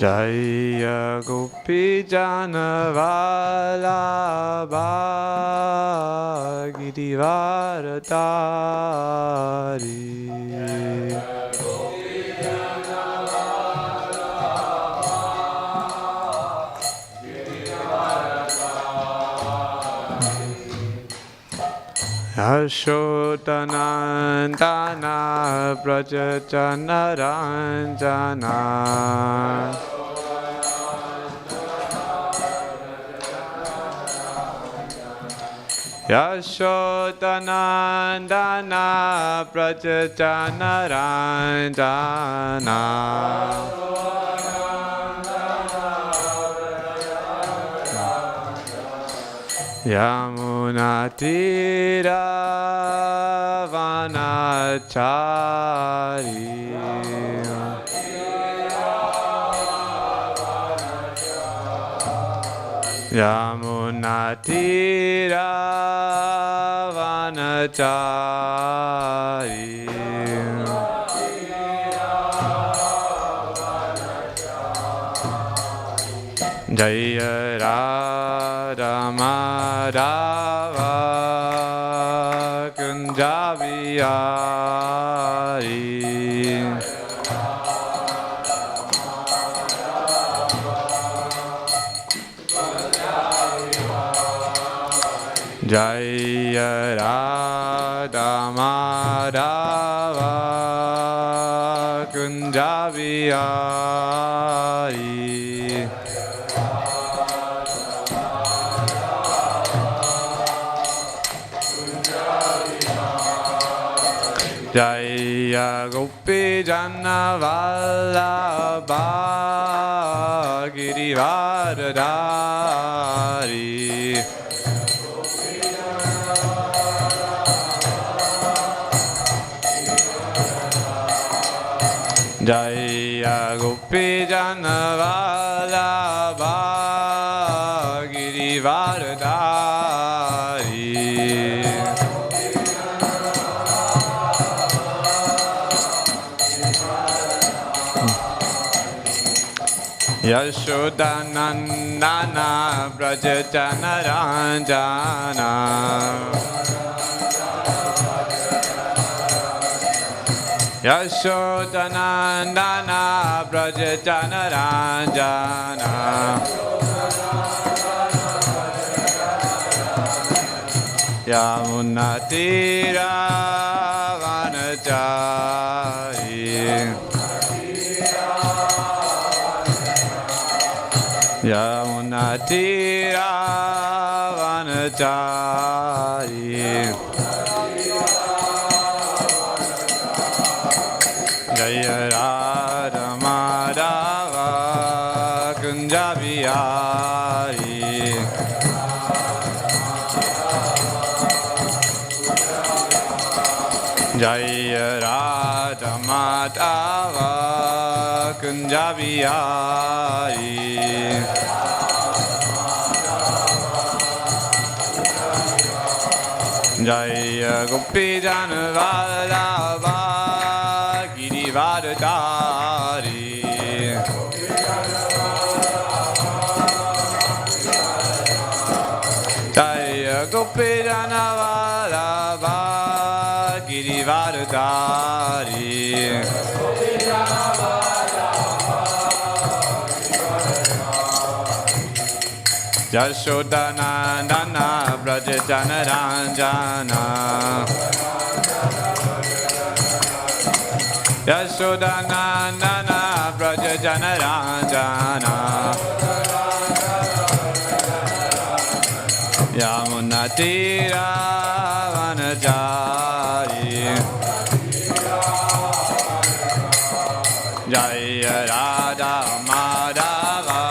Jaya Gopi Janavalabha Girivaradari Yashodanandana Brajajanaranjana Yashodanandana Brajajanaranjana Yamunatira Vanachari Yamunatira Vanachari Jaya Radha Madhava Kunjabiyari Jaya Radha Madhava Kunjabiyari Jaya Gopi Janavalabha Girivaradari Jaya Gopi Janavalabha Girivaradari Yashodanandana Brajajanaranjana Yashodanandana Brajajanaranjana Yamunatira Vanachari Yamunatira Vanachari Jaya Radha Madhava Kunjabiyari Jaya Radha Madhava Kunjabiyari Jaya Gopi Janavalabha Girivaradari Jaya Gopi Janavalabha Girivaradari Yashodanandana Brajajanaranjana Yashodanandana Brajajanaranjana Yamunatira Vanachari Jaya Radha Madhava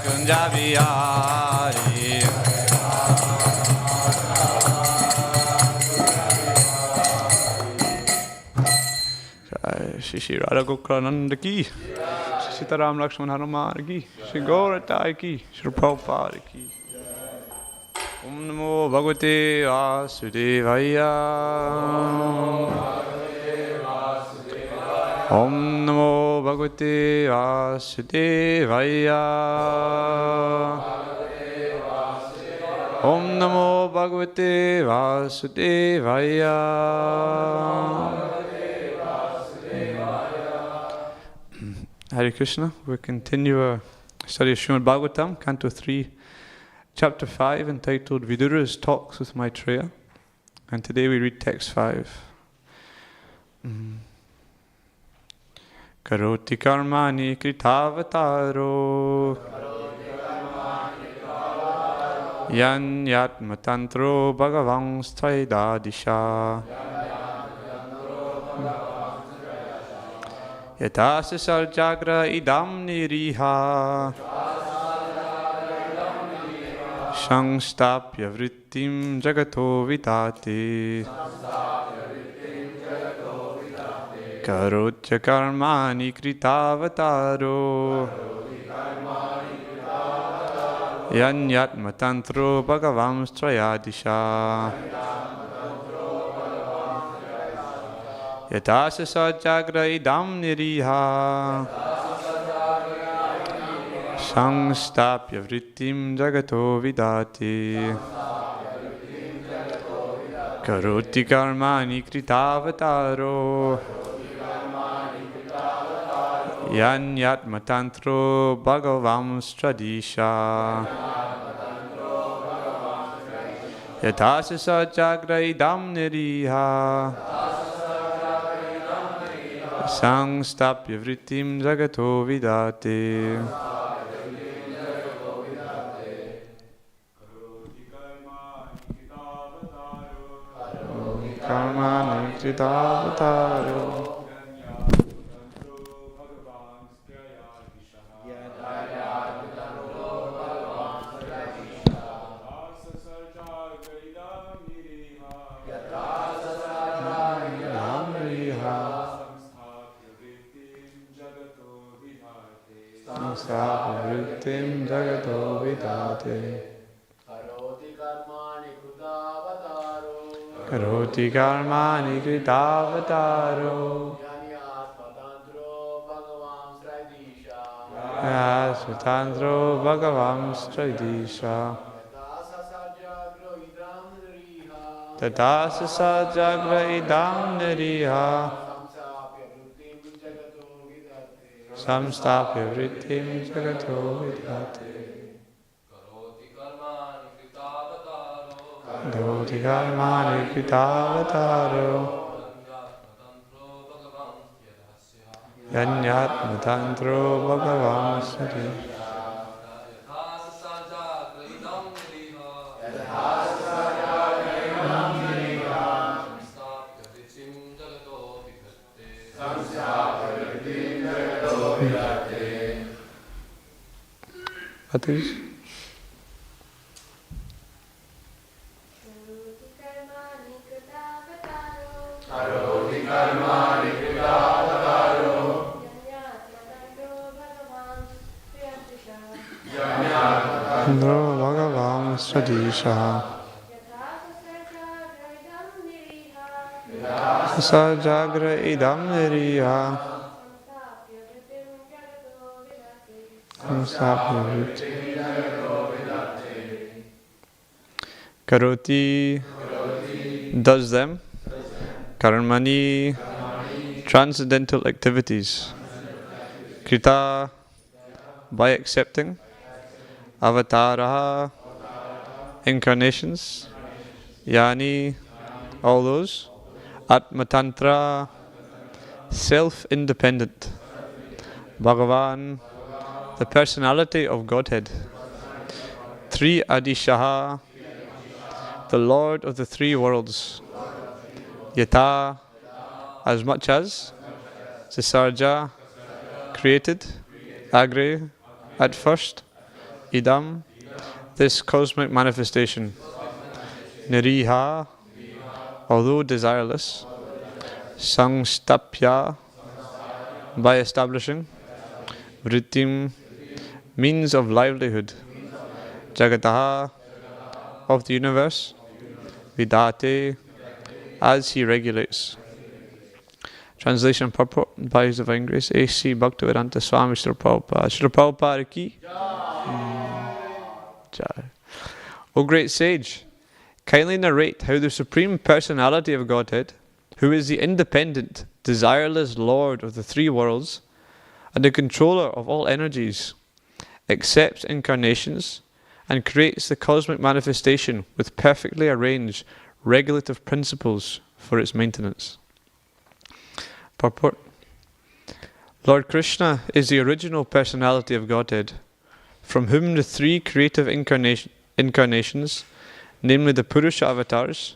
Kunjabiyari Shri Shri Radha Gokulananda ki Shri Sitaram Lakshman Hanuman ki Shri Gauratai ki Shri Prabhupada ki Om Namo Bhagavate Vasudevaya Om Namo Bhagavate Vasudevaya. Om Namo Bhagavate Vasudevaya. Hare Krishna. We continue our study of Srimad Bhagavatam, Canto 3, Chapter 5, entitled Vidura's Talks with Maitreya. And today we read text 5. Karoti karmani kritavataro yan yatma tantro bhagavan straidadisha yatasa sarjagra idam niriha shangstapya vrittim jagato vitate karotya karmani kritavataro yanyatma tantro bhagavam strayadisha yatasa sajagra idam niriha shangstapya vrittim jagato vidati karoti karmani kritavataro yanyatma tantro bhagavam stradisha yatasa sajagra idam niriha sangstapya vrittim jagato vidate karmani kritavataro vrittim jagato vidate karoti karmani kritavataro yasvatantro bhagavam straidisha tatasa sajagra idam niriha samstapya vrittim jagato vidate karoti karmani kritavataro yanyatma tantro bhagavam stradisha Others? Andro bhagavam stradisha sajagra idam niriha karoti does them, karmani transcendental activities, krita by accepting, avatara incarnations, yani all those, atmatantra self-independent, Bhagavan the personality of Godhead, Tri Adishaha the Lord of the three worlds, Yata as much as, Sisarja created, Agre at first, Idam this cosmic manifestation, Niriha although desireless, Sangstapya by establishing, Vrittim means of livelihood, Jagataha of the universe, Vidate as he regulates. Translation and purport by His Divine Grace, A.C. Bhaktivedanta Swami Srila Prabhupada. Srila Prabhupada ki Jai. O great sage, kindly narrate how the Supreme Personality of Godhead, who is the independent, desireless Lord of the three worlds, and the controller of all energies, accepts incarnations, and creates the cosmic manifestation with perfectly arranged regulative principles for its maintenance. Purport. Lord Krishna is the original personality of Godhead, from whom the three creative incarnations, namely the Purusha avatars,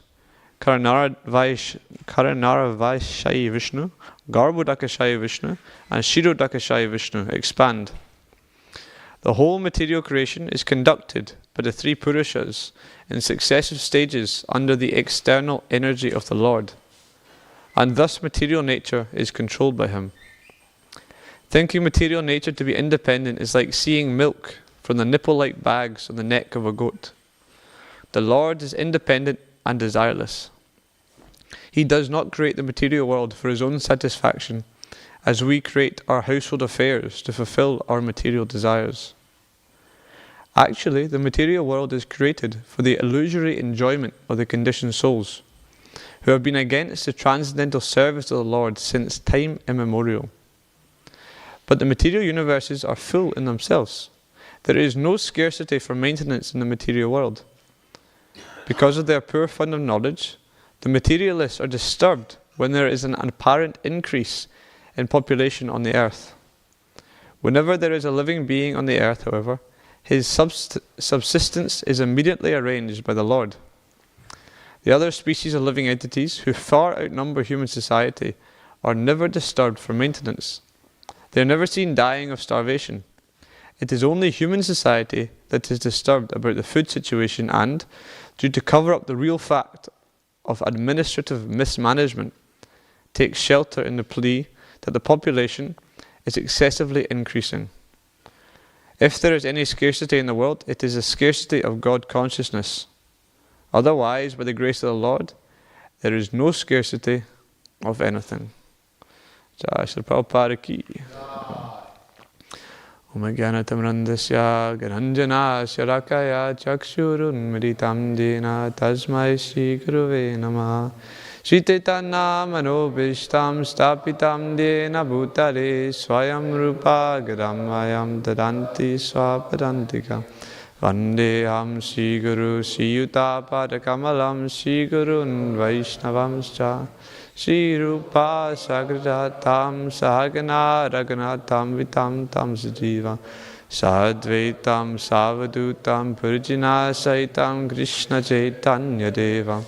Karanara-Vaishyayi Vishnu, Garbhodakashayi Vishnu, and Shirodakashayi Vishnu expand. The whole material creation is conducted by the three Purushas in successive stages under the external energy of the Lord, and thus material nature is controlled by Him. Thinking material nature to be independent is like seeing milk from the nipple-like bags on the neck of a goat. The Lord is independent and desireless. He does not create the material world for His own satisfaction, as we create our household affairs to fulfill our material desires. Actually, the material world is created for the illusory enjoyment of the conditioned souls, who have been against the transcendental service of the Lord since time immemorial. But the material universes are full in themselves. There is no scarcity for maintenance in the material world. Because of their poor fund of knowledge, the materialists are disturbed when there is an apparent increase in population on the earth. Whenever there is a living being on the earth, however, his subsistence is immediately arranged by the Lord. The other species of living entities, who far outnumber human society, are never disturbed for maintenance. They are never seen dying of starvation. It is only human society that is disturbed about the food situation and, due to cover up the real fact of administrative mismanagement, takes shelter in the plea that the population is excessively increasing. If there is any scarcity in the world, it is a scarcity of God consciousness. Otherwise, by the grace of the Lord, there is no scarcity of anything. Jai Sri Prabhupada ki. Om Jnanatamrandasya Garanjanasya Rakaya Chakshurunmritam Dena Tasmai Shri Guruve Namah. Shri Chaitanya Manobhishtam Stapitam Dena Bhutale Swayam Rupa Gadamayam Dadanti Swapadantika Vandeham Shri Guru Shri Yuta Padakamalam Shri Gurun Vaishnavamscha Shri Rupa Sagrajatam Sahagana Raghunatam Vitam Tam Sajiva Sadvaitam Savadutam Purjina Saitam Krishna Chaitanya Deva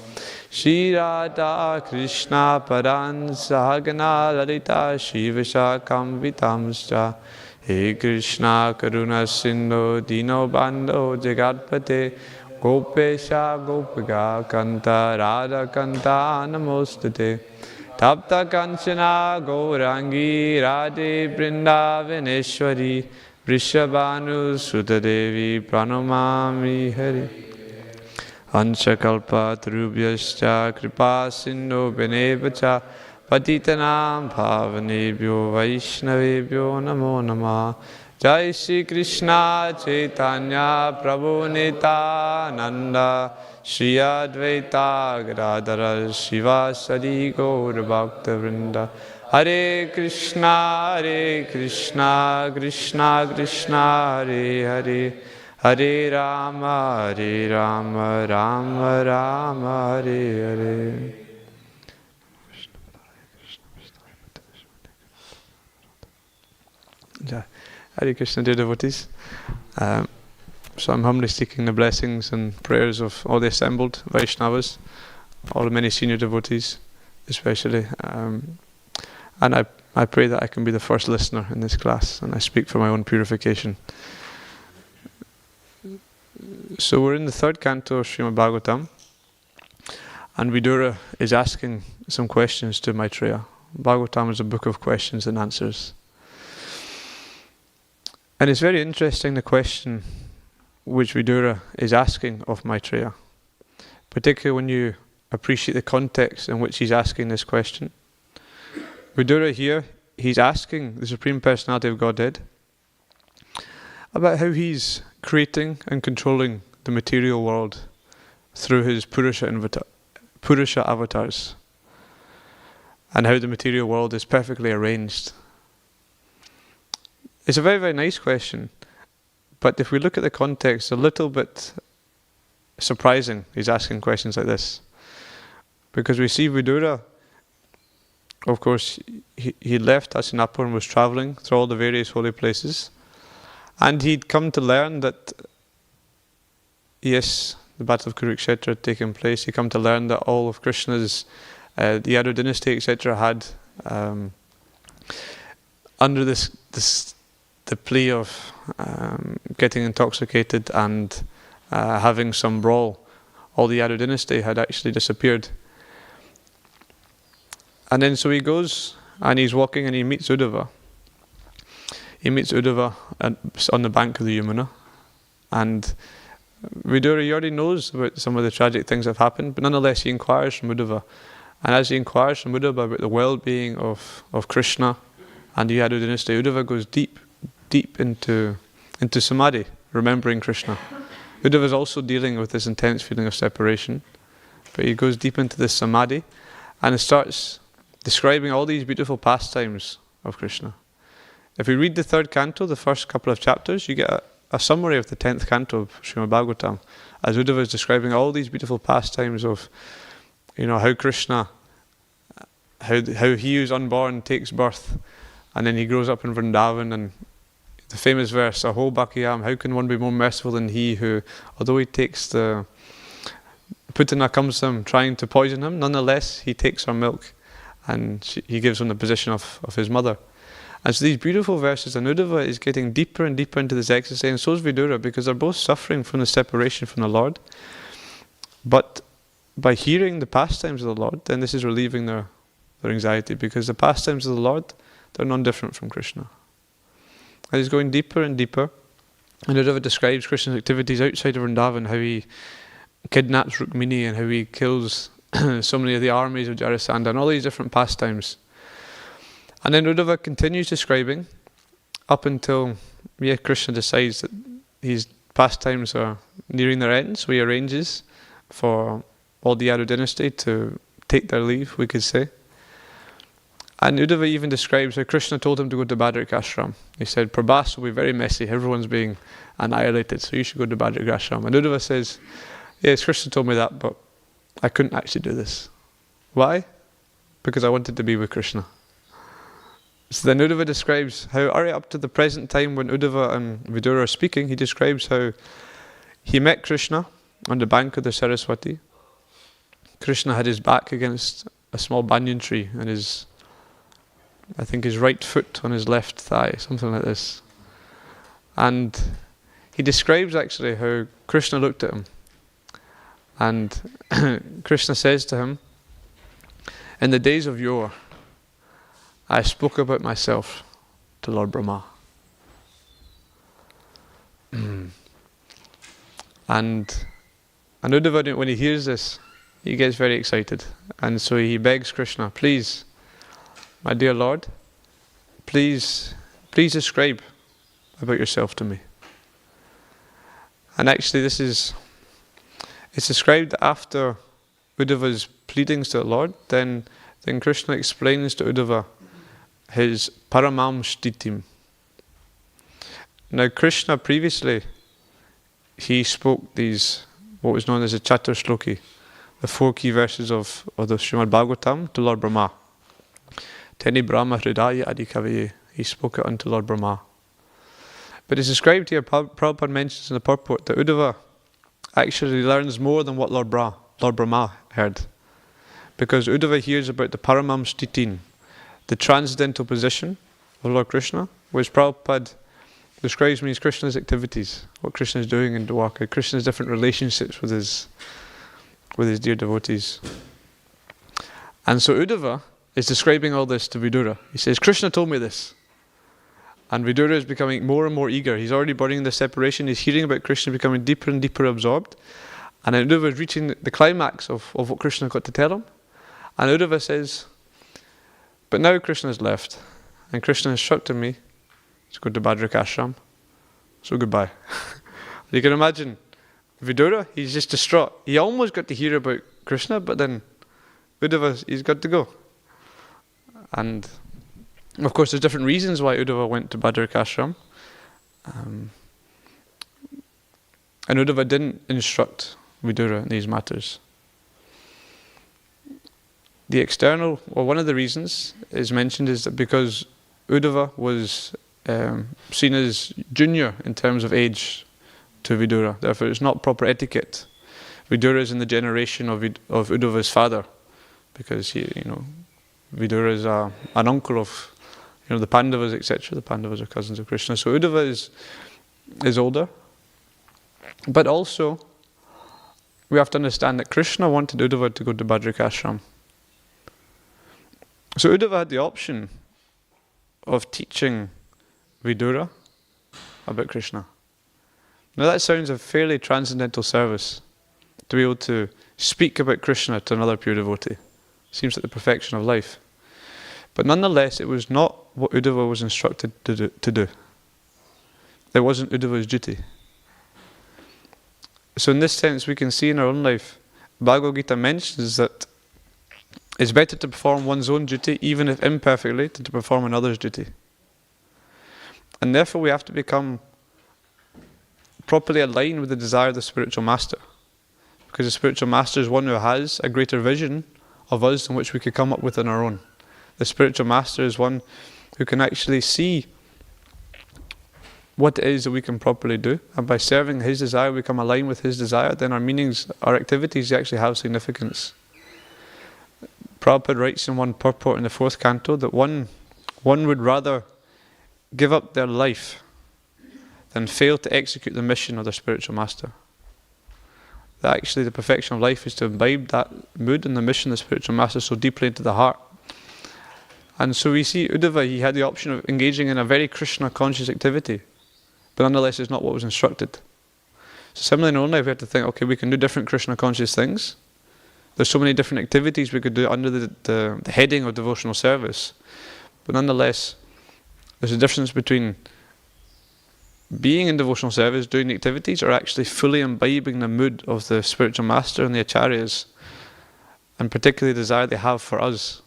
Shri Radha Krishna Paran Sahagana Lalita Shri Vishakam Vitamscha He Krishna Karuna Sindhu Dino Bando Jagatpate Gopesha Gopika Kanta Radha Kanta Namostate Tapta Kanchana Gaurangi Radhe Vrindavaneshwari Vrishabhanu Sutadevi Pranamami Hari Anshakalpa Tarubhyascha Kripa Sindhu Benevacha Patitanam Bhavanebhyo Vaishnavebhyo Namo Namah Jai Shri Krishna Chaitanya Prabhu Nityananda Shri Advaita Gadadhara Shivasadi Gaur Bhakta Vrinda Hare Krishna Krishna Krishna Hare Hare Hare Rama Rama Rama Hare Hare. Hare Krishna, dear devotees. So I'm humbly seeking the blessings and prayers of all the assembled Vaishnavas, all the many senior devotees especially. And I pray that I can be the first listener in this class, and I speak for my own purification. So we're in the third canto of Srimad Bhagavatam, and Vidura is asking some questions to Maitreya. Bhagavatam is a book of questions and answers. And it's very interesting, the question which Vidura is asking of Maitreya, particularly when you appreciate the context in which he's asking this question. Vidura here, he's asking the Supreme Personality of Godhead about how he's creating and controlling the material world through his Purusha avatars, and how the material world is perfectly arranged. It's a very, very nice question, but if we look at the context, a little bit surprising he's asking questions like this. Because we see Vidura, of course, he left Hastinapur and was travelling through all the various holy places, and he'd come to learn that, yes, the Battle of Kurukshetra had taken place. He'd come to learn that all of Krishna's, the Yadu dynasty, etc., had, under the plea of getting intoxicated and having some brawl, all the Yadu dynasty had actually disappeared. And then so he goes and he's walking and he meets Uddhava. He meets Uddhava on the bank of the Yamuna. And Vidura, he already knows about some of the tragic things that have happened, but nonetheless he inquires from Uddhava. And as he inquires from Uddhava about the well-being of Krishna and the Yadu dynasty, Uddhava goes deep into samadhi, remembering Krishna. Uddhava is also dealing with this intense feeling of separation, but he goes deep into this samadhi and starts describing all these beautiful pastimes of Krishna. If we read the 3rd canto, the first couple of chapters, you get a summary of the 10th canto of Srimad Bhagavatam, as Uddhava is describing all these beautiful pastimes of, how Krishna, how he who's unborn takes birth, and then he grows up in Vrindavan, and the famous verse, Aho Bhakiyam, how can one be more merciful than he who, although he takes the Putana comes to him trying to poison him, nonetheless he takes her milk and he gives him the position of his mother. And so these beautiful verses, and Uddhava is getting deeper and deeper into this ecstasy, and so is Vidura, because they're both suffering from the separation from the Lord. But by hearing the pastimes of the Lord, then this is relieving their anxiety, because the pastimes of the Lord, they're none different from Krishna. And he's going deeper and deeper, and Uddhava describes Krishna's activities outside of Vrindavan, how he kidnaps Rukmini and how he kills so many of the armies of Jarasandha, and all these different pastimes. And then Uddhava continues describing up until Krishna decides that these pastimes are nearing their end, so he arranges for all the Yadu dynasty to take their leave, we could say. And Uddhava even describes how Krishna told him to go to Badrik Ashram. He said, Prabhas will be very messy, everyone's being annihilated, so you should go to Badrik Ashram. And Uddhava says, yes, Krishna told me that, but I couldn't actually do this. Why? Because I wanted to be with Krishna. So then Uddhava describes how, right up to the present time when Uddhava and Vidura are speaking, he describes how he met Krishna on the bank of the Saraswati. Krishna had his back against a small banyan tree and his right foot on his left thigh, something like this. And he describes actually how Krishna looked at him. And Krishna says to him, in the days of yore, I spoke about myself to Lord Brahma. And Uddhava, when he hears this, he gets very excited. And so he begs Krishna, please, my dear Lord, please describe about yourself to me. And actually it's described after Uddhava's pleadings to the Lord, then Krishna explains to Uddhava his paramam shtitim. Now Krishna previously, he spoke these, what was known as the Chatur Shloki, the 4 key verses of the Srimad Bhagavatam to Lord Brahma. Teni Brahma Hridaya Adikavaye, he spoke it unto Lord Brahma. But it's described here, Prabhupada mentions in the purport, that Uddhava actually learns more than what Lord Brahma heard. Because Uddhava hears about the paramam shtitin, the transcendental position of Lord Krishna, which Prabhupada describes means Krishna's activities, what Krishna is doing in Dwarka, Krishna's different relationships with his dear devotees. And so Uddhava is describing all this to Vidura. He says, Krishna told me this. And Vidura is becoming more and more eager. He's already burning the separation. He's hearing about Krishna, becoming deeper and deeper absorbed. And then Uddhava is reaching the climax of what Krishna got to tell him. And Uddhava says, But now Krishna has left, and Krishna instructed me to go to Badrika Ashram. So goodbye. You can imagine Vidura, he's just distraught. He almost got to hear about Krishna, but then Uddhava, he's got to go. And of course there's different reasons why Uddhava went to Badrika Ashram. And Uddhava didn't instruct Vidura in these matters. The external, or one of the reasons is mentioned, is that because Uddhava was seen as junior in terms of age to Vidura, therefore it's not proper etiquette. Vidura is in the generation of Uddhava's father, because Vidura is an uncle of the Pandavas, etc. The Pandavas are cousins of Krishna. So Uddhava is older. But also, we have to understand that Krishna wanted Uddhava to go to Badrika Ashram. So Uddhava had the option of teaching Vidura about Krishna. Now that sounds a fairly transcendental service, to be able to speak about Krishna to another pure devotee. Seems like the perfection of life. But nonetheless, it was not what Uddhava was instructed to do. It wasn't Uddhava's duty. So in this sense, we can see in our own life, Bhagavad Gita mentions that it's better to perform one's own duty, even if imperfectly, than to perform another's duty. And therefore we have to become properly aligned with the desire of the spiritual master. Because the spiritual master is one who has a greater vision of us than which we could come up with on our own. The spiritual master is one who can actually see what it is that we can properly do. And by serving his desire, we become aligned with his desire, then our meanings, our activities actually have significance. Prabhupada writes in one purport in the 4th canto that one would rather give up their life than fail to execute the mission of their spiritual master. That actually the perfection of life is to imbibe that mood and the mission of the spiritual master so deeply into the heart. And so we see Uddhava, he had the option of engaging in a very Krishna conscious activity, but nonetheless it's not what was instructed. So similarly in our own life we have to think, okay, we can do different Krishna conscious things. There's so many different activities we could do under the heading of devotional service. But nonetheless, there's a difference between being in devotional service, doing the activities, or actually fully imbibing the mood of the spiritual master and the acharyas, and particularly the desire they have for us,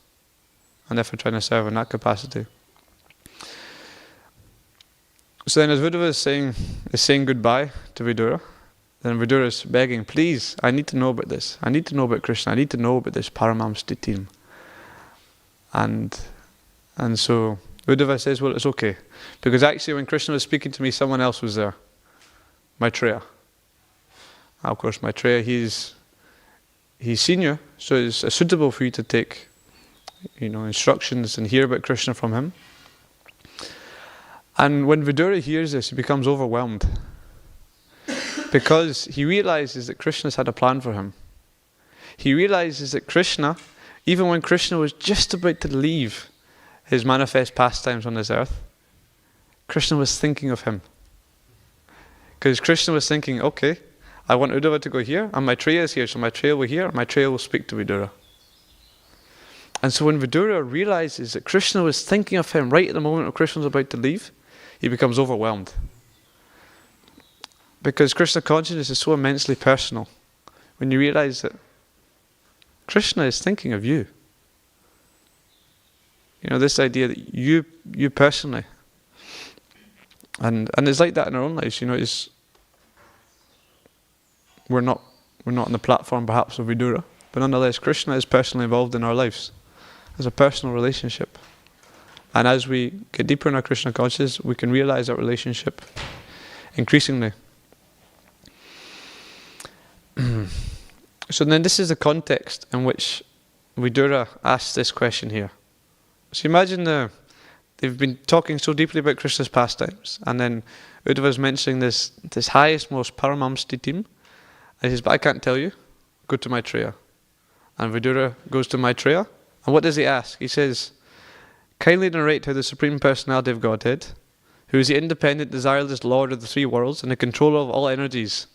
and therefore trying to serve in that capacity. So then as Uddhava is saying goodbye to Vidura, then Vidura is begging, please, I need to know about this. I need to know about Krishna. I need to know about this Paramam Stitim. And so Uddhava says, well, it's okay. Because actually when Krishna was speaking to me, someone else was there. Maitreya. Of course, Maitreya, he's senior, so it's suitable for you to take instructions and hear about Krishna from him. And when Vidura hears this, he becomes overwhelmed. Because he realizes that Krishna's had a plan for him. He realizes that Krishna, even when Krishna was just about to leave his manifest pastimes on this earth, Krishna was thinking of him. Because Krishna was thinking, okay, I want Uddhava to go here, and Maitreya is here, so Maitreya will hear, and Maitreya will speak to Vidura. And so when Vidura realizes that Krishna was thinking of him right at the moment when Krishna was about to leave, he becomes overwhelmed. Because Krishna consciousness is so immensely personal. When you realize that Krishna is thinking of you. This idea that you personally. And it's like that in our own lives, we're not on the platform perhaps of Vidura, but nonetheless Krishna is personally involved in our lives. As a personal relationship. And as we get deeper in our Krishna consciousness, we can realize that relationship increasingly. So then this is the context in which Vidura asks this question here. So imagine they've been talking so deeply about Krishna's pastimes, and then Uddhava's mentioning this highest, most paramam stitim, and he says, but I can't tell you, go to Maitreya. And Vidura goes to Maitreya, and what does he ask? He says, kindly narrate how the Supreme Personality of Godhead, who is the independent, desireless Lord of the three worlds and the controller of all energies,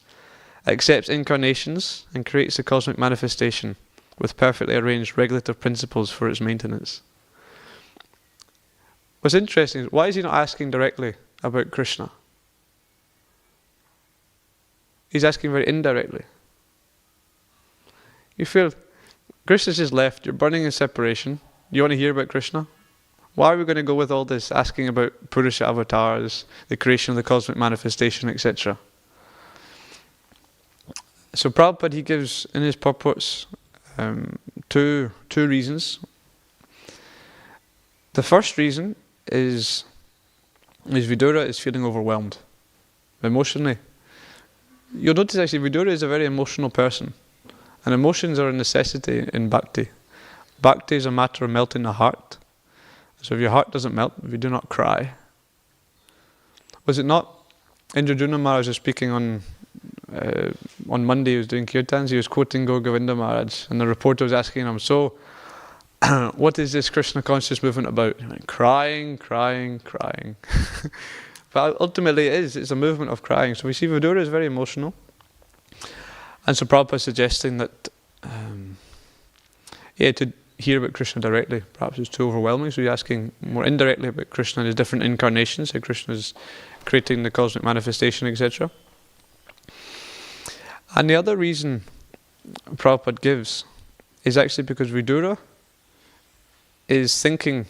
accepts incarnations and creates the cosmic manifestation with perfectly arranged regulative principles for its maintenance. What's interesting is, why is he not asking directly about Krishna? He's asking very indirectly. You feel, Krishna's just left, you're burning in separation, you want to hear about Krishna? Why are we going to go with all this, asking about Purusha avatars, the creation of the cosmic manifestation, etc.? So Prabhupada, he gives in his purports two reasons. The first reason is Vidura is feeling overwhelmed emotionally. You'll notice actually Vidura is a very emotional person, and emotions are a necessity in bhakti. Bhakti is a matter of melting the heart. So if your heart doesn't melt, if you do not cry. Was it not Indradyumna Maharaj was speaking on Monday, he was doing kirtans, he was quoting Gaur Govinda Maharaj, and the reporter was asking him, so what is this Krishna conscious movement about? He went, crying. But ultimately it's a movement of crying. So we see Vidura is very emotional. And so Prabhupada is suggesting that to hear about Krishna directly perhaps is too overwhelming, so he's asking more indirectly about Krishna and his different incarnations, how Krishna is creating the cosmic manifestation, etc. And the other reason Prabhupada gives is actually because Vidura is thinking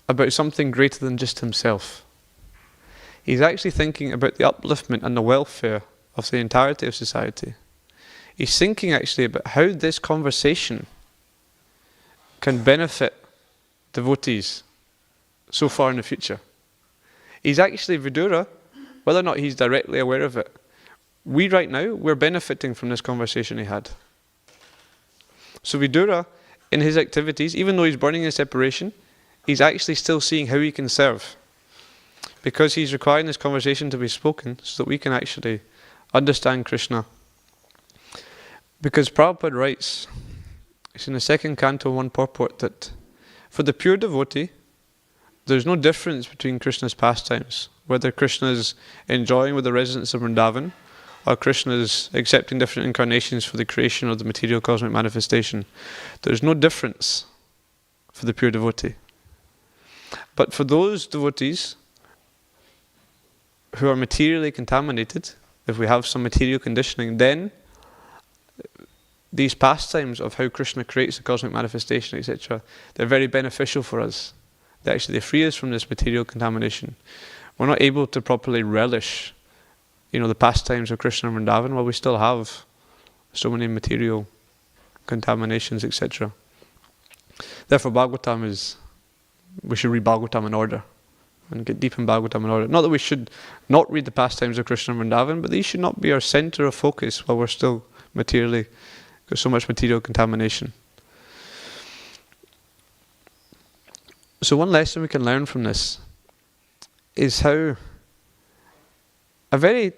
about something greater than just himself. He's actually thinking about the upliftment and the welfare of the entirety of society. He's thinking actually about how this conversation can benefit devotees so far in the future. He's actually Vidura, whether or not he's directly aware of it, we right now, we're benefiting from this conversation he had. So Vidura, in his activities, even though he's burning in separation, he's actually still seeing how he can serve. Because he's requiring this conversation to be spoken so that we can actually understand Krishna. Because Prabhupada writes, it's in the second canto, one purport, that for the pure devotee, there's no difference between Krishna's pastimes, whether Krishna is enjoying with the residents of Vrindavan, or Krishna is accepting different incarnations for the creation of the material cosmic manifestation. There's no difference for the pure devotee. But for those devotees who are materially contaminated, if we have some material conditioning, then these pastimes of how Krishna creates the cosmic manifestation, etc., they're very beneficial for us. They free us from this material contamination. We're not able to properly relish, the pastimes of Krishna and Vrindavan while we still have so many material contaminations, etc. Therefore, we should read Bhagavatam in order and get deep in Bhagavatam in order. Not that we should not read the pastimes of Krishna and Vrindavan, but these should not be our center of focus while we're still materially, got so much material contamination. So one lesson we can learn from this is how a very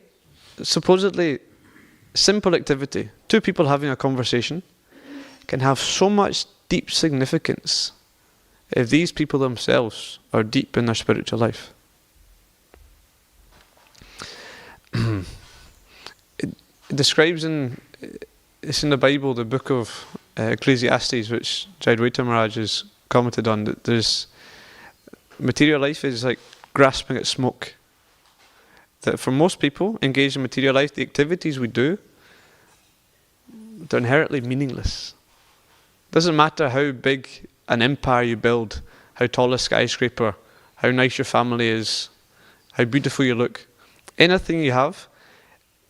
supposedly simple activity, two people having a conversation, can have so much deep significance if these people themselves are deep in their spiritual life. It describes it's in the Bible, the book of Ecclesiastes, which Jayadvaita Maharaj has commented on, that there's material life is like grasping at smoke. That for most people engaged in material life, the activities we do, they're inherently meaningless. Doesn't matter how big an empire you build, how tall a skyscraper, how nice your family is, how beautiful you look. Anything you have,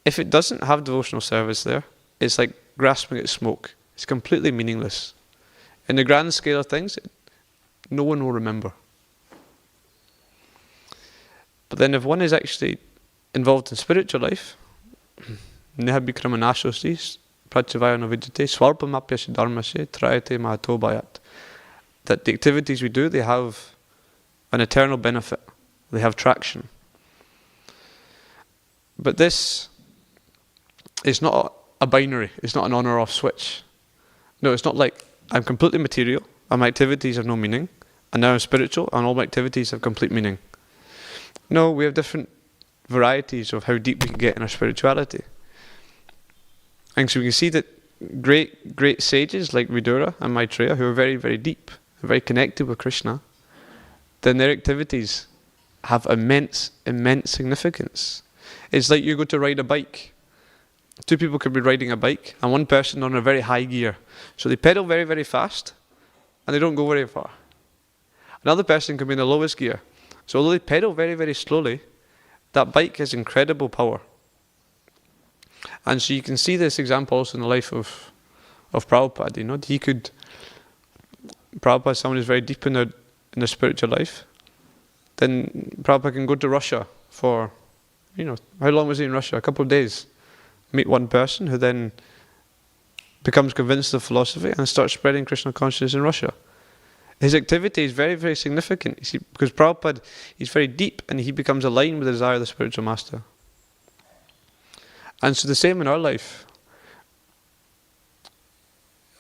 if it doesn't have devotional service there, it's like grasping at smoke. It's completely meaningless. In the grand scale of things, no one will remember. But then if one is actually involved in spiritual life, neha bikramanashostis, pratyavaya novidyate, swarpamapyasya dharmasya, trayate mahato bhayat. That the activities we do, they have an eternal benefit. They have traction. But this is not a binary. It's not an on or off switch. No, it's not like I'm completely material and my activities have no meaning, and now I'm spiritual and all my activities have complete meaning. No, we have different varieties of how deep we can get in our spirituality. And so we can see that great sages like Vidura and Maitreya, who are very, very deep, very connected with Krishna, then their activities have immense significance. It's like you go to ride a bike. Two people could be riding a bike, and one person on a very high gear. So they pedal very, very fast, and they don't go very far. Another person could be in the lowest gear. So although they pedal very, very slowly, that bike has incredible power. And so you can see this example also in the life of Prabhupada. You know, Prabhupada is someone who's very deep in their spiritual life. Then Prabhupada can go to Russia for, how long was he in Russia? A couple of days. Meet one person who then becomes convinced of philosophy and starts spreading Krishna consciousness in Russia. His activity is very, very significant. You see, because Prabhupada, he's very deep and he becomes aligned with the desire of the spiritual master. And so the same in our life.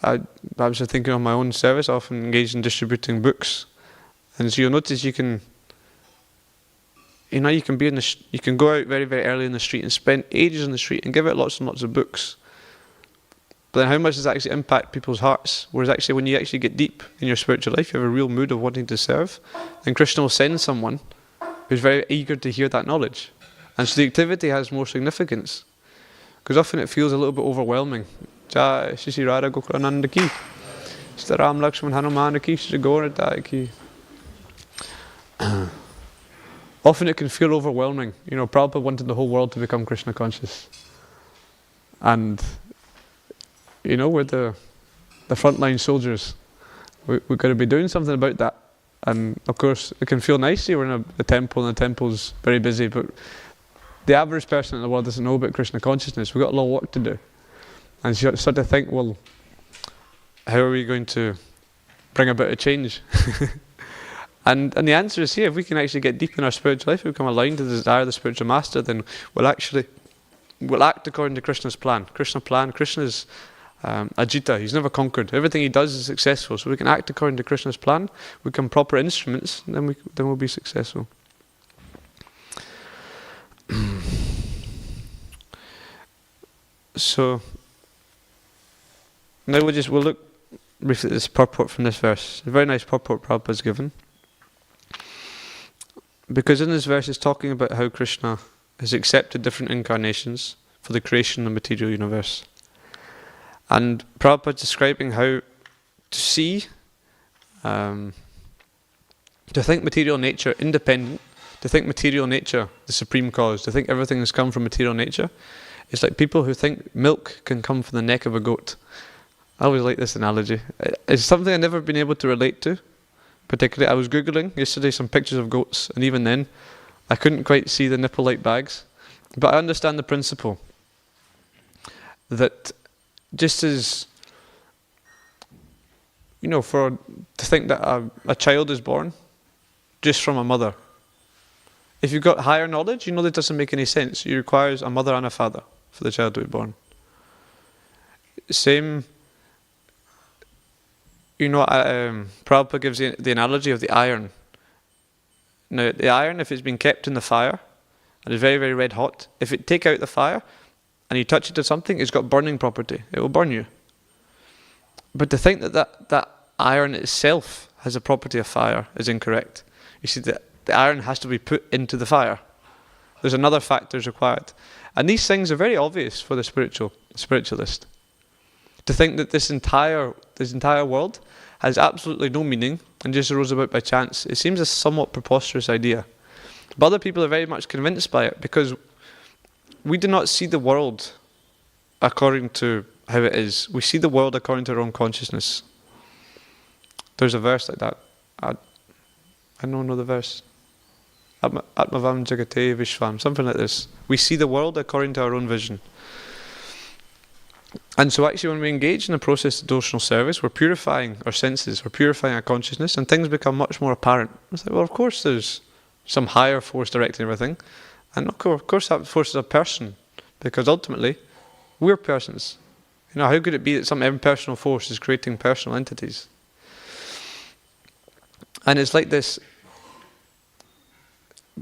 I was thinking of my own service, I often engage in distributing books. And so you'll notice you can be you can go out very, very early in the street and spend ages in the street and give out lots and lots of books. But then how much does that actually impact people's hearts? Whereas actually when you actually get deep in your spiritual life, you have a real mood of wanting to serve, then Krishna will send someone who's very eager to hear that knowledge. And so the activity has more significance. Because often it feels a little bit overwhelming. Jai Shri Radha Gokulananda ki, Sitaram Lakshman Hanuman ki, Shri Gauratai ki. Often it can feel overwhelming. Prabhupada wanted the whole world to become Krishna conscious. And, we're the frontline soldiers. We've got to be doing something about that. And of course, it can feel nice here. We're in a temple, and the temple's very busy, but the average person in the world doesn't know about Krishna consciousness. We've got a lot of work to do. And so you start to think, well, how are we going to bring about a change? And the answer is here. If we can actually get deep in our spiritual life, we become aligned to the desire of the spiritual master, then we'll act according to Krishna's plan. Krishna's Ajita. He's never conquered. Everything he does is successful. So we can act according to Krishna's plan. We become proper instruments, and then we'll be successful. So now we'll look briefly at this purport from this verse. A very nice purport Prabhupada's given. Because in this verse it's talking about how Krishna has accepted different incarnations for the creation of the material universe. And Prabhupada's describing how to see, to think material nature independent, to think material nature the supreme cause, to think everything has come from material nature. It's like people who think milk can come from the neck of a goat. I always like this analogy. It's something I've never been able to relate to. Particularly, I was Googling yesterday some pictures of goats, and even then, I couldn't quite see the nipple-like bags. But I understand the principle. That just as, to think that a child is born just from a mother. If you've got higher knowledge, that doesn't make any sense. It requires a mother and a father for the child to be born. Same, Prabhupada gives the analogy of the iron. Now, the iron, if it's been kept in the fire, and is very, very red hot, if it take out the fire, and you touch it to something, it's got burning property. It will burn you. But to think that iron itself has a property of fire is incorrect. You see, the iron has to be put into the fire. There's another factor required. And these things are very obvious for the spiritualist. To think that this entire world has absolutely no meaning and just arose about by chance, it seems a somewhat preposterous idea. But other people are very much convinced by it, because we do not see the world according to how it is. We see the world according to our own consciousness. There's a verse like that. I don't know the verse. Atmavam Jagate Vishvam, something like this. We see the world according to our own vision. And so actually when we engage in the process of devotional service, we're purifying our senses, we're purifying our consciousness, and things become much more apparent. It's like, well, of course there's some higher force directing everything. And of course that force is a person, because ultimately we're persons. How could it be that some impersonal force is creating personal entities? And it's like this.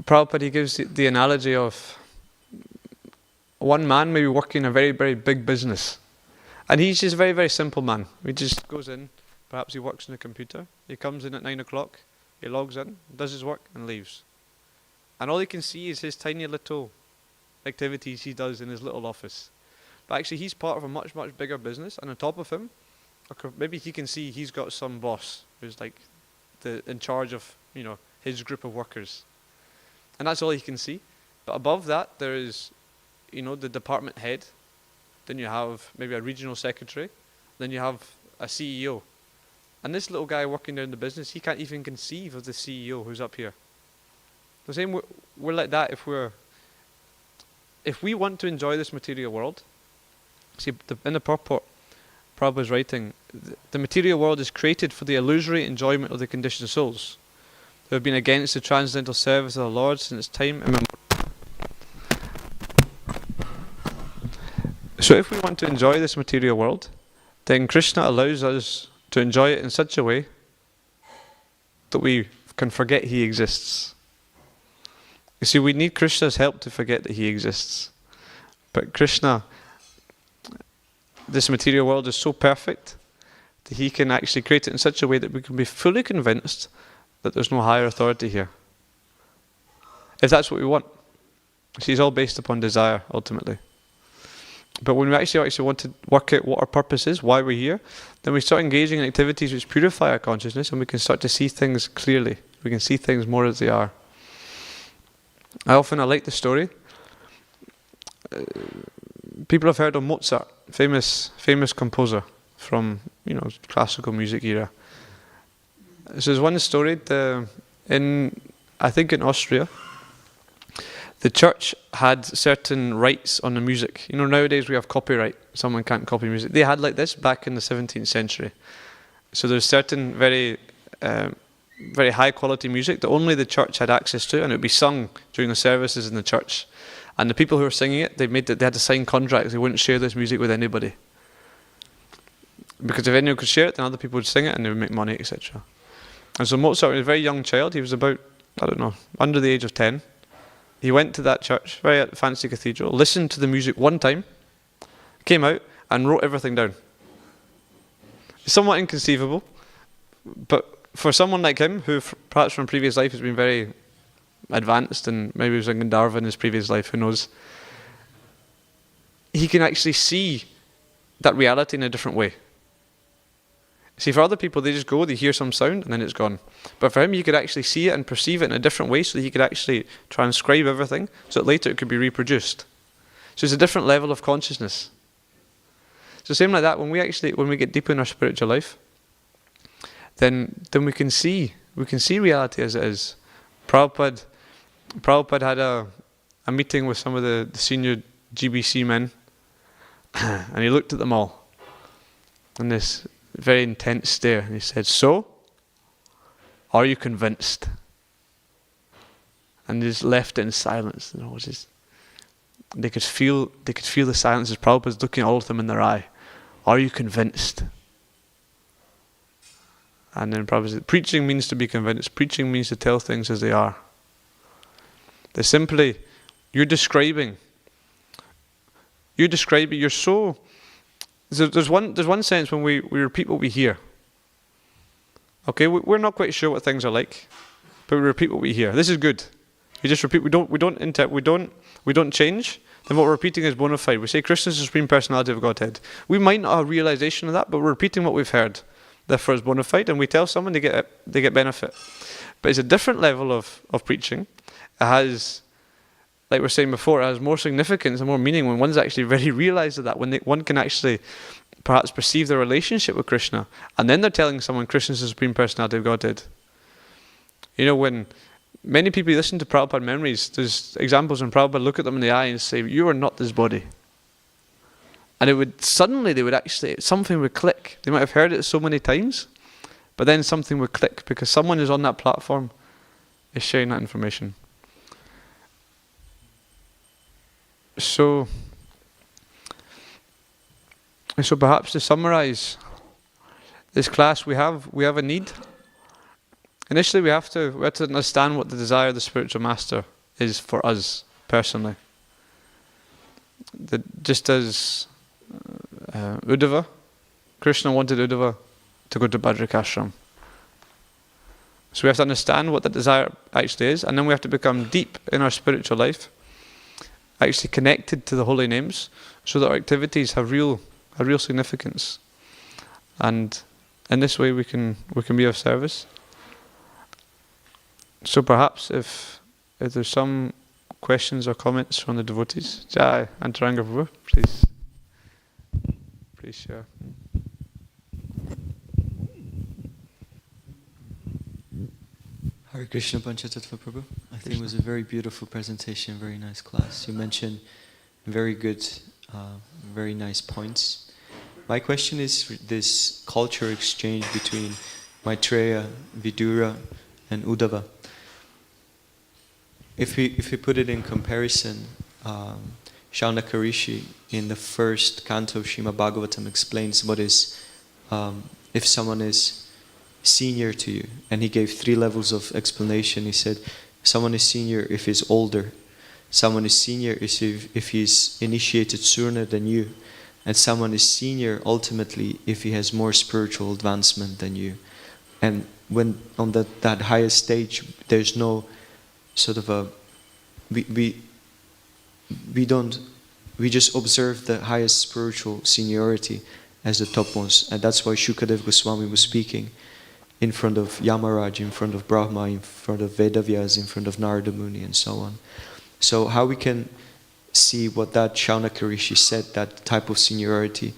Prabhupada, he gives the analogy of one man maybe working in a very, very big business. And he's just a very, very simple man. He just goes in, perhaps he works on a computer, he comes in at 9 o'clock, He logs in, does his work, and leaves. And all he can see is his tiny little activities he does in his little office. But actually he's part of a much, much bigger business, and on top of him, maybe he can see he's got some boss who's like in charge of, his group of workers. And that's all he can see. But above that, there is, the department head. Then you have maybe a regional secretary. Then you have a CEO. And this little guy working down the business, he can't even conceive of the CEO who's up here. The same, we're like that if we want to enjoy this material world. See, in the purport, Prabhupada's writing, the material world is created for the illusory enjoyment of the conditioned souls who have been against the transcendental service of the Lord since time immemorial. So if we want to enjoy this material world, then Krishna allows us to enjoy it in such a way that we can forget he exists. You see, we need Krishna's help to forget that he exists. But Krishna, this material world is so perfect that he can actually create it in such a way that we can be fully convinced that there's no higher authority here. If that's what we want. See, it's all based upon desire, ultimately. But when we actually want to work out what our purpose is, why we're here, then we start engaging in activities which purify our consciousness, and we can start to see things clearly. We can see things more as they are. I like the story. People have heard of Mozart, famous composer from classical music era. So there's one story in Austria. The church had certain rights on the music. Nowadays we have copyright. Someone can't copy music. They had like this back in the 17th century. So there's certain very high quality music that only the church had access to, and it would be sung during the services in the church. And the people who were singing it, they had to sign contracts. They wouldn't share this music with anybody. Because if anyone could share it, then other people would sing it and they would make money, etc. And so Mozart was a very young child. He was about, under the age of 10. He went to that church, very fancy cathedral, listened to the music one time, came out and wrote everything down. It's somewhat inconceivable, but for someone like him, who perhaps from previous life has been very advanced, and maybe he was in Gandharva in his previous life, who knows, he can actually see that reality in a different way. See, for other people, they just go, they hear some sound, and then it's gone. But for him, he could actually see it and perceive it in a different way, so that he could actually transcribe everything, so that later it could be reproduced. So it's a different level of consciousness. So same like that, when we get deep in our spiritual life, then we can see reality as it is. Prabhupada had a meeting with some of the senior GBC men, and he looked at them all in this very intense stare, and he said, "So, are you convinced?" And they just left it in silence. They could feel the silence as Prabhupada's looking all of them in their eye. Are you convinced? And then Prabhupada said, preaching means to be convinced. Preaching means to tell things as they are. They're simply, you're describing. You're so... There's one sense when we repeat what we hear. Okay, we're not quite sure what things are like, but we repeat what we hear. This is good. You just repeat. We don't change. Then what we're repeating is bona fide. We say Krishna is the Supreme Personality of Godhead. We might not have realization of that, but we're repeating what we've heard. Therefore, it's bona fide, and we tell someone they get benefit. But it's a different level of preaching. It has, like we were saying before, it has more significance and more meaning when one's actually very realized of that, when one can actually perhaps perceive their relationship with Krishna, and then they're telling someone Krishna is the Supreme Personality of Godhead. When many people listen to Prabhupada memories, there's examples when Prabhupada look at them in the eye and say, "You are not this body." And something would click. They might have heard it so many times, but then something would click because someone who's on that platform is sharing that information. So perhaps to summarize this class, we have a need. Initially, we have to understand what the desire of the spiritual master is for us personally. Just as Uddhava, Krishna wanted Uddhava to go to Bhadrakashram. So we have to understand what that desire actually is, and then we have to become deep in our spiritual life, actually connected to the holy names, so that our activities have real significance. And in this way we can be of service. So perhaps if there's some questions or comments from the devotees, Jai Antaranga Prabhu, please share. Hare Krishna, Panca Tattva Prabhu. I think it was a very beautiful presentation, very nice class. You mentioned very good, very nice points. My question is this culture exchange between Maitreya, Vidura and Uddhava. If we put it in comparison, Shaunaka Rishi in the first canto of Srimad Bhagavatam explains what is, if someone is senior to you, and he gave 3 levels of explanation. He said, someone is senior if he's older, someone is senior if he's initiated sooner than you, and someone is senior ultimately if he has more spiritual advancement than you. And when on that highest stage, there's no sort of a, we just observe the highest spiritual seniority as the topmost, and that's why Shukadev Goswami was speaking in front of Yamaraj, in front of Brahma, in front of Vedavyas, in front of Narada Muni, and so on. So how we can see what that Shaunaka Rishi said, that type of seniority,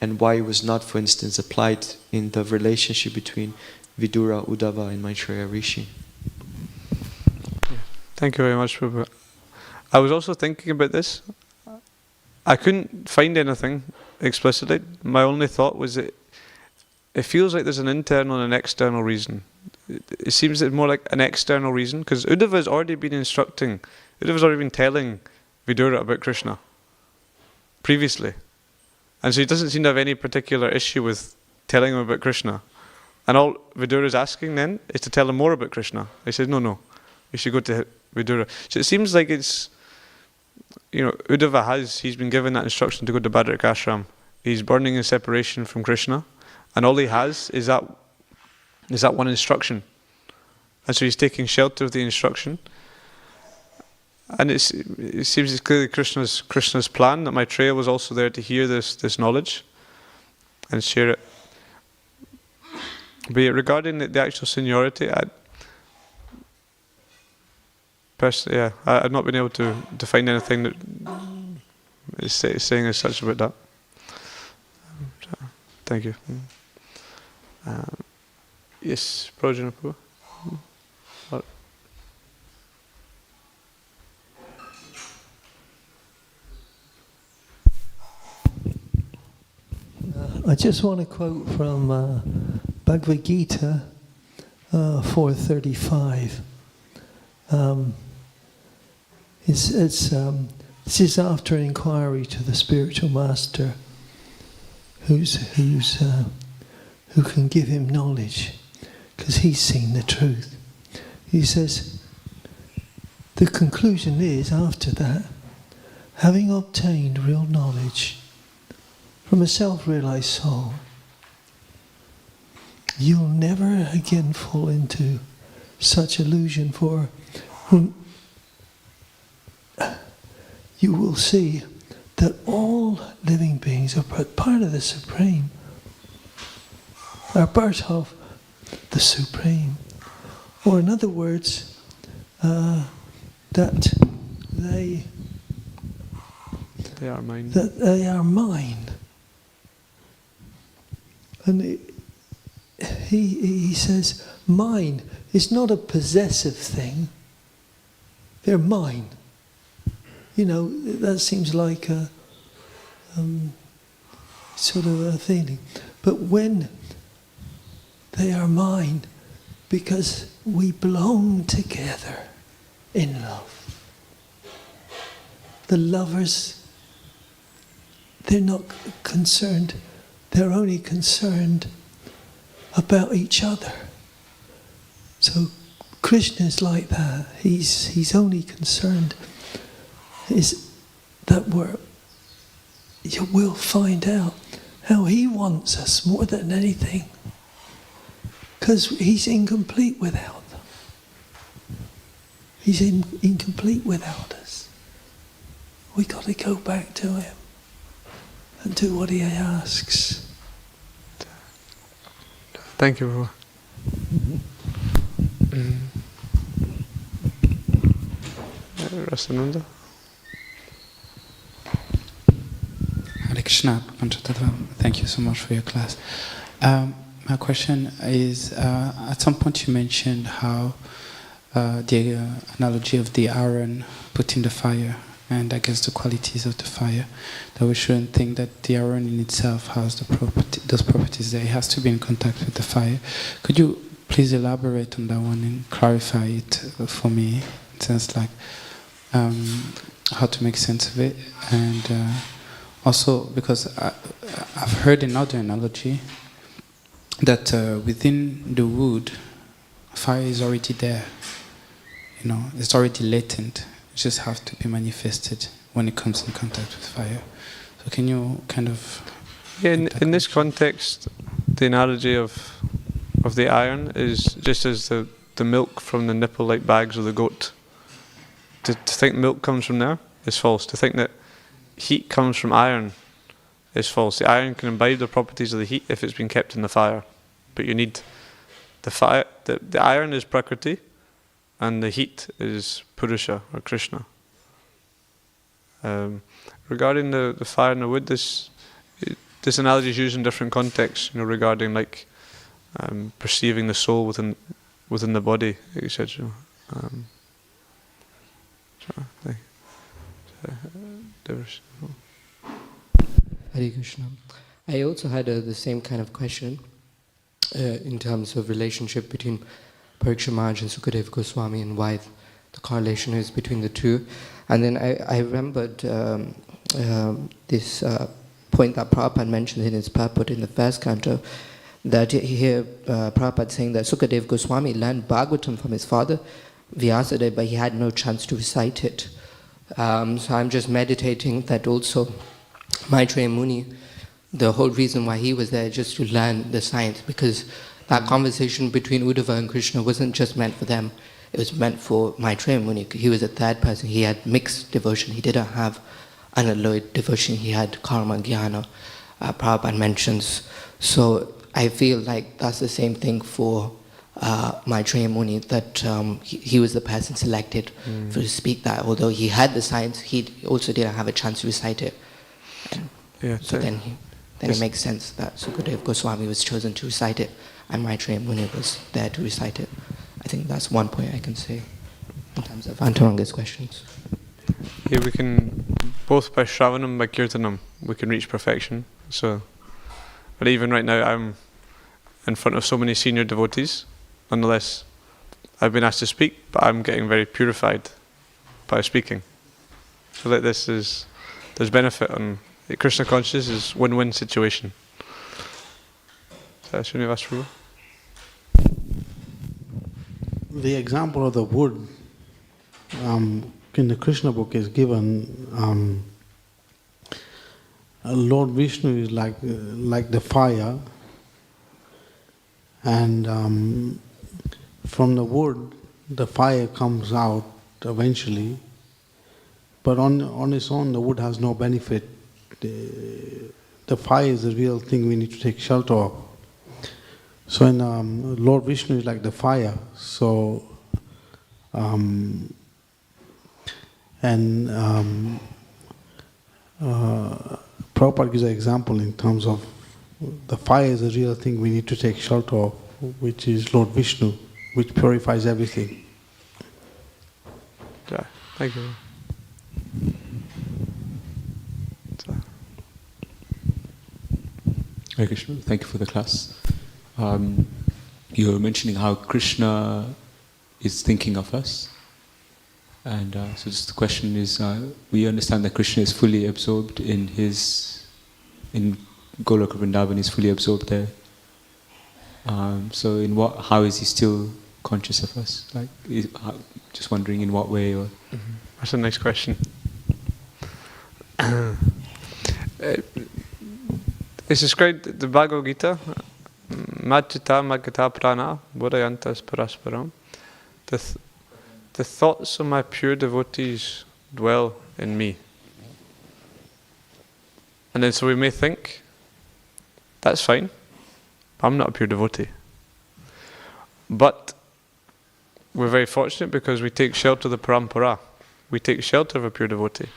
and why it was not, for instance, applied in the relationship between Vidura, Uddhava, and Maitreya Rishi. Thank you very much, Prabhu. I was also thinking about this. I couldn't find anything explicitly. My only thought was that it feels like there's an internal and an external reason. It seems it's more like an external reason, because Uddhava has already been instructing, Uddhava's already been telling Vidura about Krishna previously. And so he doesn't seem to have any particular issue with telling him about Krishna. And all Vidura is asking then is to tell him more about Krishna. He says, no, you should go to Vidura. So it seems like it's, Uddhava he's been given that instruction to go to Bhadrak Ashram. He's burning in separation from Krishna. And all he has is that one instruction. And so he's taking shelter of the instruction. And it seems it's clearly Krishna's plan that Maitreya was also there to hear this knowledge and share it. But regarding the actual seniority, personally, I've not been able to find anything that is saying as such about that. Thank you. Yes, Prajna Prabhu. I just want to quote from Bhagavad Gita 4:35. This is after an inquiry to the spiritual master, who can give him knowledge, because he's seen the truth. He says, the conclusion is, after that, having obtained real knowledge from a self-realized soul, you'll never again fall into such illusion, for whom you will see that all living beings are part of the Supreme, are part of the Supreme. Or in other words, that they are mine. That they are mine. And he says, mine is not a possessive thing. They're mine. That seems like a sort of a feeling. But when they are mine, because we belong together in love. The lovers, they're not concerned, they're only concerned about each other. So Krishna is like that. He's only concerned is that we'll find out how he wants us more than anything, because he's incomplete without He's incomplete without us. We got to go back to him and do what he asks. Thank you. Rasananda. Hare Krishna, Panca Tattva. Thank you so much for your class. My question is, at some point you mentioned how the analogy of the iron put in the fire, and I guess the qualities of the fire, that we shouldn't think that the iron in itself has those properties, that it has to be in contact with the fire. Could you please elaborate on that one and clarify it for me, in the sense like how to make sense of it? And also, because I've heard another analogy that within the wood, fire is already there. You know, it's already latent. It just has to be manifested when it comes in contact with fire. So can you kind of... Yeah, in this context, the analogy of the iron is just as the milk from the nipple-like bags of the goat. To think milk comes from there is false. To think that heat comes from iron is false. The iron can imbibe the properties of the heat if it's been kept in the fire. But you need the fire. The iron is Prakriti, and the heat is Purusha or Krishna. Regarding the fire and the wood, this analogy is used in different contexts. You know, regarding like perceiving the soul within the body, etc. Hare Krishna. I also had the same kind of question in terms of relationship between Parikshit Maharaj and Sukadeva Goswami, and why the correlation is between the two. And then I remembered this point that Prabhupada mentioned in his purport in the first canto, that here Prabhupada saying that Sukadeva Goswami learned Bhagavatam from his father Vyasadeva, but he had no chance to recite it. So I'm just meditating that also Maitreya Muni, the whole reason why he was there just to learn the science, because that conversation between Uddhava and Krishna wasn't just meant for them, it was meant for Maitreya Muni. He was a third person, he had mixed devotion, he didn't have unalloyed devotion, he had karma, jnana, Prabhupada mentions. So I feel like that's the same thing for Maitreya Muni, that he was the person selected to speak that. Although he had the science, he also didn't have a chance to recite it. So then it makes sense that Sukadeva Goswami was chosen to recite it, and Maitreya Muni was there to recite it. I think that's one point I can say in terms of Antaranga's questions. Yeah, we can, both by Shravanam, by Kirtanam, we can reach perfection. So, but even right now, I'm in front of so many senior devotees. Nonetheless, I've been asked to speak, but I'm getting very purified by speaking. So that there's benefit on Krishna consciousness is win-win situation. So Srinivas Prabhu. The example of the wood in the Krishna book is given. Lord Vishnu is like the fire, and from the wood the fire comes out eventually, but on its own the wood has no benefit. The fire is the real thing we need to take shelter of. So Lord Vishnu is like the fire. So Prabhupada gives an example in terms of the fire is the real thing we need to take shelter of, which is Lord Vishnu, which purifies everything. Yeah, thank you. Hare Krishna, thank you for the class. You were mentioning how Krishna is thinking of us. And so just the question is, we understand that Krishna is fully absorbed in Goloka Vrindavan, he's fully absorbed there. So how is he still conscious of us? Like, just wondering in what way? Or That's a nice question. It's described the Bhagavad Gita, Madchita Magata Prana, Buddhayantas Parasparam. The the thoughts of my pure devotees dwell in me. And then so we may think, that's fine, I'm not a pure devotee. But we're very fortunate because we take shelter of the parampara. We take shelter of a pure devotee.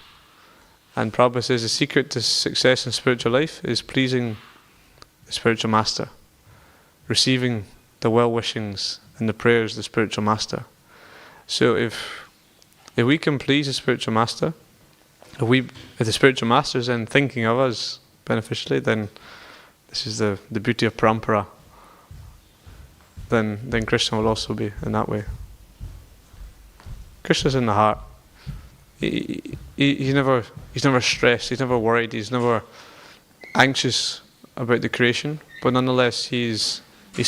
And Prabhupada says the secret to success in spiritual life is pleasing the spiritual master, receiving the well-wishings and the prayers of the spiritual master. So if we can please the spiritual master, if the spiritual master is then thinking of us beneficially, then this is the beauty of parampara. Then Krishna will also be in that way. Krishna's in the heart. He's never stressed, he's never worried, he's never anxious about the creation, but nonetheless he's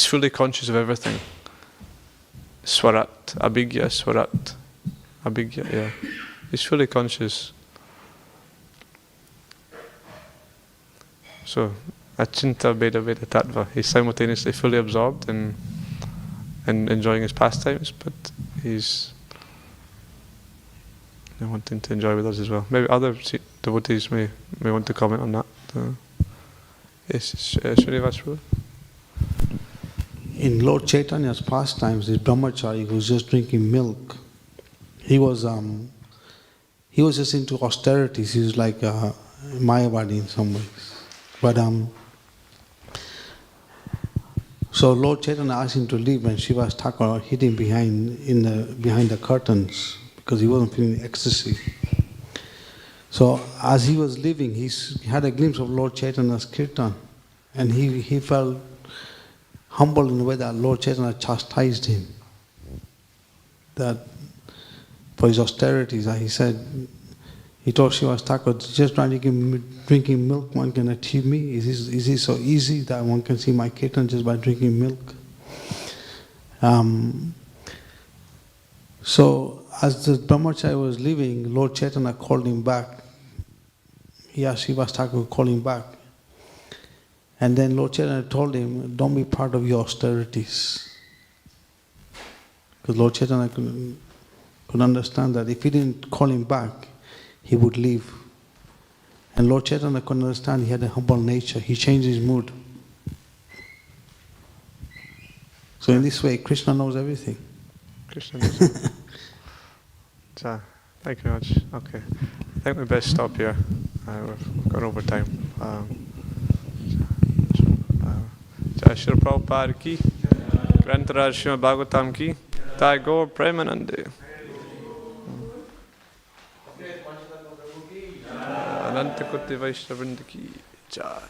fully conscious of everything. Swarat, abhigya, swarat, abhigya, yeah. He's fully conscious. So, achinta beda beda tattva. He's simultaneously fully absorbed in enjoying his pastimes, but he's wanting to enjoy with us as well. Maybe other devotees may want to comment on that. Yes, Srinivas. In Lord Chaitanya's pastimes, this brahmachari who was just drinking milk, he was just into austerities. He was like Mayavadi in some ways. But so Lord Chaitanya asked him to leave, and Srivas Thakur hid him behind the curtains because he wasn't feeling ecstasy. So as he was leaving, he had a glimpse of Lord Chaitanya's kirtan, and he felt humble in the way that Lord Chaitanya chastised him. That for his austerities, he said, he told Srivas Thakur, just drinking milk one can achieve me? Is it so easy that one can see my kirtan just by drinking milk? So as the brahmachari was leaving, Lord Chaitanya called him back. He asked Srivas Thakur to call him back. And then Lord Chaitanya told him, don't be part of your austerities. Because Lord Chaitanya could understand that if he didn't call him back, he would leave. And Lord Chaitanya could understand he had a humble nature. He changed his mood. So in this way, Krishna knows everything. Krishna knows everything. So, thank you very much. Okay. I think we best stop here. We've gone over time. Jai Shri Prabhupada ki, Grantaraj Srimad Bhagavatam ki, Jai Gaur Premanande. Ananta Koti Vaishnavrinda ki, Jai.